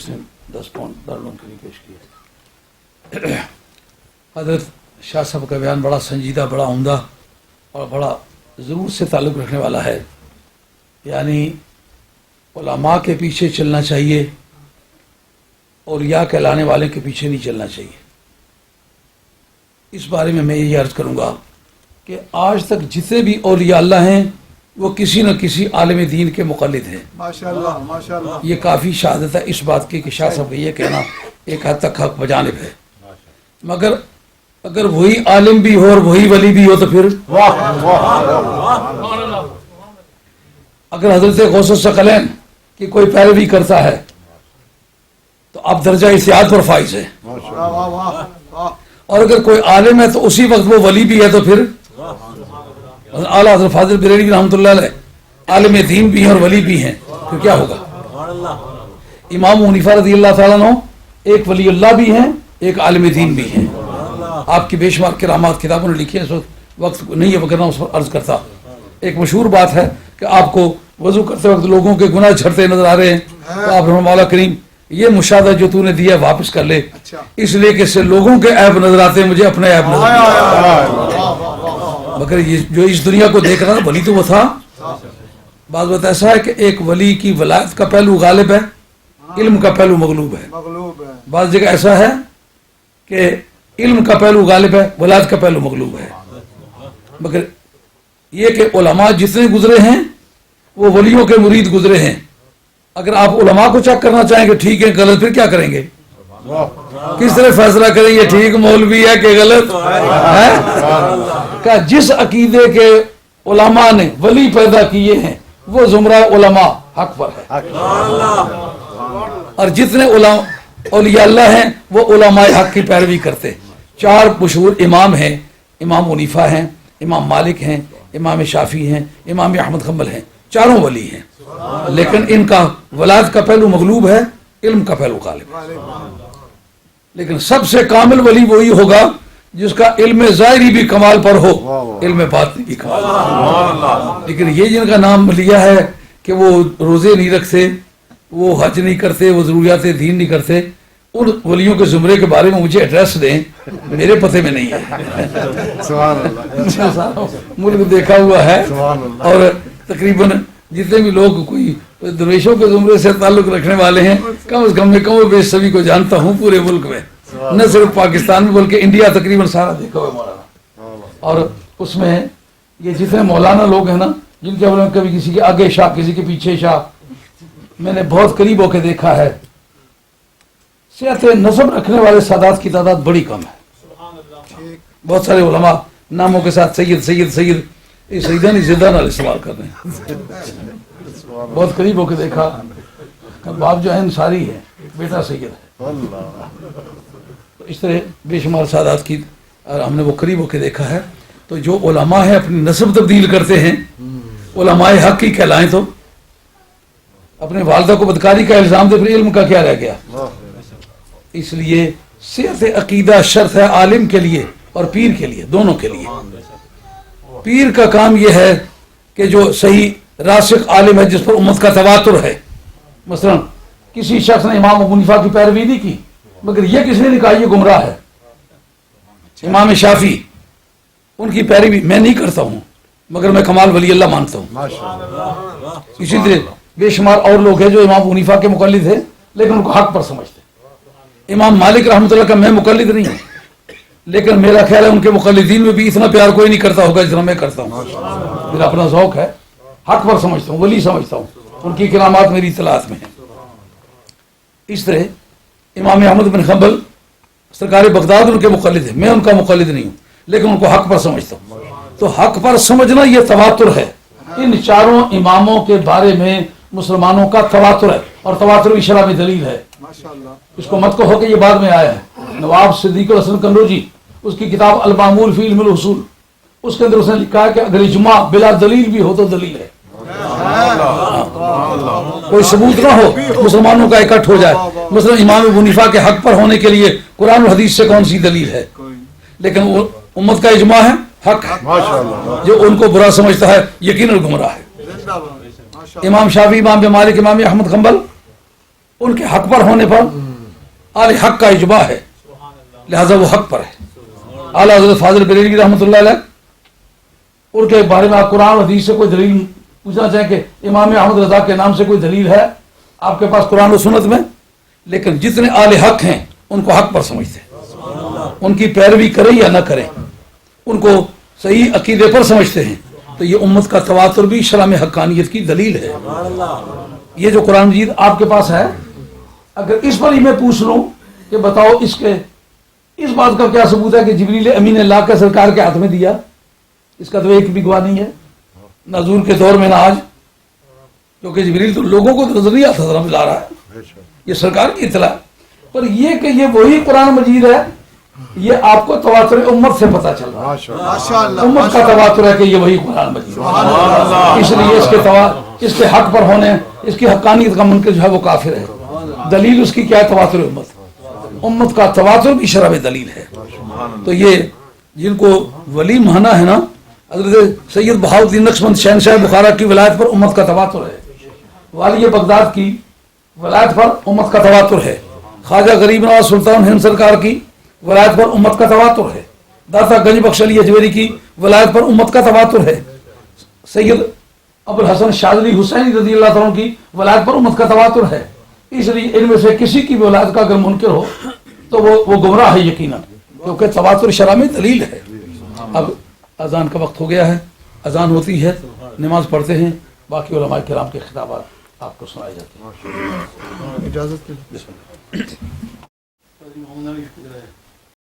اس نے 10 پاؤنڈ دارالعلوم کے لیے پیش کیا. حضرت شاہ صاحب کا بیان بڑا سنجیدہ، بڑا عمدہ اور بڑا ضرور سے تعلق رکھنے والا ہے. یعنی علماء کے پیچھے چلنا چاہیے، اولیاء کہلانے والے کے پیچھے نہیں چلنا چاہیے. اس بارے میں میں یہ عرض کروں گا کہ آج تک جتنے بھی اولیاء اللہ ہیں وہ کسی نہ کسی عالم دین کے مقلد ہیں. ماشاءاللہ ماشاءاللہ. یہ کافی شہادت ہے اس بات کی کہ شاہ صاحب کا یہ کہنا ایک حد تک حق بجانب ہے. مگر اگر وہی عالم بھی ہو اور وہی ولی بھی ہو تو پھر اگر حضرت غوث الثقلین کی کوئی پیروی کرتا ہے تو اب درجہ اجتہاد پر فائز ہے. اور اگر کوئی عالم ہے تو اسی وقت وہ ولی بھی ہے تو پھر اعلیٰ حضرت فاضل بریلوی رحمۃ اللہ علیہ عالم دین بھی ہیں اور ولی بھی ہیں، پھر کیا ہوگا؟ امام حنیفہ رضی اللہ تعالیٰ عنہ ایک ولی اللہ بھی ہیں، ایک عالم دین بھی ہیں. آپ کی بے شمار کرامات کتابوں نے لکھی ہے، اس وقت نہیں ہے وغیرہ اس پر عرض کرتا. ایک مشہور بات ہے کہ آپ کو وضو کرتے وقت لوگوں کے گناہ جھڑتے نظر آ رہے ہیں تو آپ مولا کریم یہ مشاہدہ جو تو نے دیا واپس کر لے، اس لیے کہ اس سے لوگوں کے عیب نظر آتے ہیں، مجھے اپنے عیب نظر آتے. مگر یہ جو اس دنیا کو دیکھ رہا تھا ولی تو وہ تھا. بعض بات ایسا ہے کہ ایک ولی کی ولایت کا پہلو غالب ہے، علم کا پہلو مغلوب ہے. بعض جگہ ایسا ہے کہ علم کا پہلو غالب ہے، ولایت کا پہلو مغلوب ہے. مگر یہ کہ علماء جتنے گزرے ہیں وہ ولیوں کے مرید گزرے ہیں. اگر آپ علماء کو چیک کرنا چاہیں کہ ٹھیک ہے غلط، پھر کیا کریں گے؟ کس طرح فیصلہ کریں یہ ٹھیک مولوی ہے کہ غلط ہے؟ کہ جس عقیدے کے علماء نے ولی پیدا کیے ہیں وہ زمرہ علماء حق پر ہے، اور جتنے اولیاء اللہ ہیں وہ علماء حق کی پیروی کرتے. 4 مشہور امام ہیں، امام حنیفہ ہیں، امام مالک ہیں، امام شافعی ہیں، امام احمد حنبل ہیں. چاروں ولی ہیں، لیکن ان کا ولایت کا پہلو مغلوب ہے، علم کا پہلو غالب ہے. لیکن سب سے کامل ولی وہی ہوگا جس کا علم ظاہری بھی کمال پر ہو، علم باطنی بھی کمال پر. لیکن یہ جن کا نام لیا ہے کہ وہ روزے نہیں رکھتے، وہ حج نہیں کرتے، وہ ضروریات دین نہیں کرتے، ان ولیوں کے زمرے کے بارے میں مجھے ایڈریس دیں، میرے پتے میں نہیں ہے. ملک دیکھا ہوا ہے، اور تقریباً جتنے بھی لوگ کوئی درویشوں کے زمرے سے تعلق رکھنے والے ہیں کم از کم میں کم و بیش سبھی کو جانتا ہوں پورے ملک میں، نہ صرف پاکستان میں بلکہ انڈیا تقریباً سارا دیکھا ہوا مولانا. اور اس میں یہ جتنے مولانا لوگ ہیں نا جن کے بارے میں کبھی کسی کے آگے شاہ کسی کے پیچھے شاہ، میں نے بہت قریب ہو کے دیکھا ہے. صحت نسب رکھنے والے سادات کی تعداد بڑی کم ہے. بہت سارے علماء ناموں کے ساتھ سید سید سید، یہ سیدانی زدہ نال استعمال کر رہے ہیں. بہت قریب ہو کے دیکھا، باپ جو ہے انصاری ہے، بیٹا سید ہے. اس طرح بے شمار سادات کی ہم نے وہ قریب ہو کے دیکھا ہے. تو جو علماء ہیں اپنی نسب تبدیل کرتے ہیں، علماء حق کی کہلائیں تو اپنے والدہ کو بدکاری کا الزام دے، پھر علم کا کیا رہ گیا؟ اس لیے صحت عقیدہ شرط ہے عالم کے لیے اور پیر کے لیے، دونوں کے لیے. پیر کا کام یہ ہے کہ جو صحیح راسخ عالم ہے جس پر امت کا تواتر ہے. مثلا کسی شخص نے امام ابو حنیفہ کی پیروی نہیں کی، مگر یہ کس نے نہیں کہا یہ گمراہ ہے. امام شافعی ان کی پیروی میں نہیں کرتا ہوں مگر میں کمال ولی اللہ مانتا ہوں. اسی طرح بے شمار اور لوگ ہیں جو امام ابو حنیفہ کے مقلد ہیں لیکن ان کو حق پر سمجھتے. امام مالک رحمۃ اللہ کا میں مقلد نہیں ہوں، لیکن میرا خیال ہے ان کے مقلدین میں بھی اتنا پیار کوئی نہیں کرتا ہوگا جتنا میں کرتا ہوں. میرا اپنا ذوق ہے، حق پر سمجھتا ہوں، ولی سمجھتا ہوں، ان کی کرامات میری اطلاعات میں ہیں. اس طرح امام احمد بن حنبل سرکار بغداد ان کے مقلد ہیں، میں ان کا مقلد نہیں ہوں لیکن ان کو حق پر سمجھتا ہوں. تو حق پر سمجھنا یہ تواتر ہے. ان چاروں اماموں کے بارے میں مسلمانوں کا تواتر ہے، اور تواتر بھی شرح میں دلیل ہے. اس کو مت کہو کہ یہ بعد میں آیا ہے. نواب صدیق الحسن قنوجی اس کی کتاب المعمول فی علم الاصول، اس کے اندر اس نے لکھا ہے کہ اگر اجماع بلا دلیل بھی ہو تو دلیل ہے. کوئی ثبوت نہ ہو مسلمانوں کا اکٹھ ہو جائے. مثلا امام ابو حنیفہ کے حق پر ہونے کے لیے قرآن و حدیث سے کون سی دلیل ہے؟ لیکن امت کا اجماع ہے، حق ہے. جو ان کو برا سمجھتا ہے یقیناً گمراہ ہے. امام شافعی، امام مالک، امام احمد حنبل ان کے حق پر ہونے پر آل حق کا اجماع ہے، لہذا وہ حق پر ہے۔ اعلیٰ حضرت فاضل بریلوی رحمۃ اللہ علیہ، ان کے بارے میں آپ قرآن حدیث سے کوئی دلیل پوچھنا چاہیں کہ امام احمد رضا کے نام سے کوئی دلیل ہے آپ کے پاس قرآن و سنت میں؟ لیکن جتنے آل حق ہیں ان کو حق پر سمجھتے ہیں، ان کی پیروی کریں یا نہ کریں، ان کو صحیح عقیدے پر سمجھتے ہیں۔ تو یہ امت کا تواتر بھی شرح میں حقانیت کی دلیل ہے۔ یہ جو قرآن مجید آپ کے پاس ہے، اگر اس پر ہی میں پوچھ لوں کہ بتاؤ اس بات کا کیا ثبوت ہے کہ جبریل امین اللہ کے سرکار کے ہاتھ میں دیا، اس کا تو ایک بھی گواہ نہیں ہے، نہ حضور کے دور میں نہ آج، کیونکہ جبریل تو لوگوں کو نظر نہیں آتا تھا، ملا رہا ہے، یہ سرکار کی اطلاع۔ پر یہ کہ یہ وہی قرآن مجید ہے، یہ آپ کو تواتر امت سے پتہ چل رہا ہے، امت کا تواتر ہے کہ یہ وہی قرآن مجید ہے، اس لیے اس کے حق پر ہونے، اس کی حقانیت کا منکر جو ہے وہ کافر ہے۔ دلیل اس کی کیا ہے؟ تواتر امت کا تواتر بھی شرح میں دلیل ہے۔ تو یہ جن کو ولی مانا ہے نا، حضرت سید بہاؤالدین نقشبند شہنشاہ بخارا کی ولایت پر امت کا تواتر ہے، والی بغداد کی ولایت پر امت کا تواتر ہے، خواجہ غریب نواز سلطان ہند سرکار کی ولایت پر امت کا تواتر ہے، داتا گنج بخش علی اجمیری کی ولایت پر امت کا تواتر ہے، سید ابوالحسن شاذلی حسینی رضی اللہ تعالیٰ کی ولایت پر امت کا تواتر ہے۔ اس لیے ان میں سے کسی کی بھی ولایت کا اگر منکر ہو تو وہ گمراہ ہے یقیناً، کیونکہ تواتر شرح میں دلیل ہے۔ اب اذان کا وقت ہو گیا ہے، اذان ہوتی ہے، نماز پڑھتے ہیں، باقی علماء کرام کے خطابات آپ کو سنائے جاتے ہیں۔ اجازت